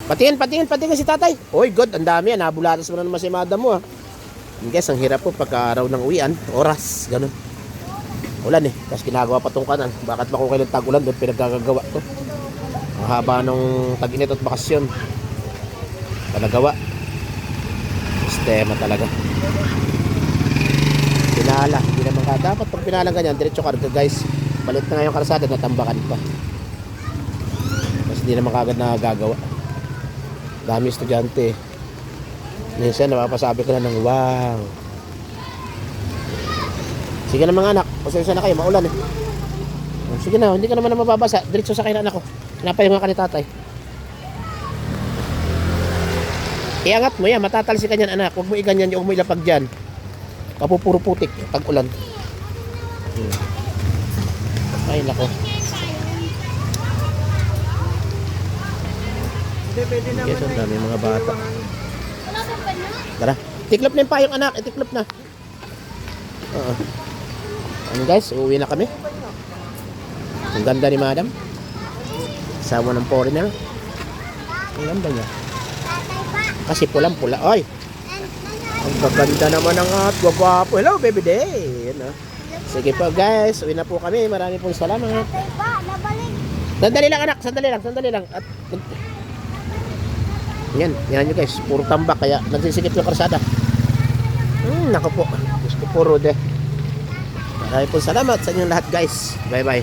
Patingin si tatay. Oy, good, ang dami yan. Nabulatas mo na naman si madam mo. Guys, ang hirap po pagka araw ng uwian. Oras, ganun. Ulan eh. Tapos ginagawa pa tong kanan. Bakit ba kung kailan tag-ulan doon pinagkagagawa to? Ang haba nung tag-init at bakasyon. Palagawa. Sistema talaga. Pinala. Hindi naman ka. Dapat pag pinalang ganyan, diretso karga guys. Balit na nga yung kalsada, natambakan pa. Tapos hindi naman kagad nakagagawa. Dami estudyante. Minsan napapasabi ko na ng wow. Sige na mga anak, pasensya na kayo, maulan eh. Sige na, hindi ka naman na mababasa. Diretso sa kayo na anak ko. Pinapayungan ka ni tatay. Iangat mo yan, matatalsi ka niyan anak. Huwag mo iganyan, huwag mo ilapag dyan. Kapupuro putik, tag-ulan. Ay nako. Yes, ang dami mga bata. Tara, tiklop na yung payong anak, itiklop na. Ano guys, uuwi na kami. Ang ganda ni madam. Kasama ng foreigner. Ang ganda niya. Kasi pulang-pula. Ay! Ang gaganda naman ng gwapo. Hello baby day. Yan, sige po guys, uwi na po kami. Marami pong salamat. Sandali lang anak, sandali lang. At yan nyo guys, puro tambak kaya nagsisikip yung karsada. Nako po, gusto ko puro de. Maraming po salamat sa inyong lahat guys. Bye bye.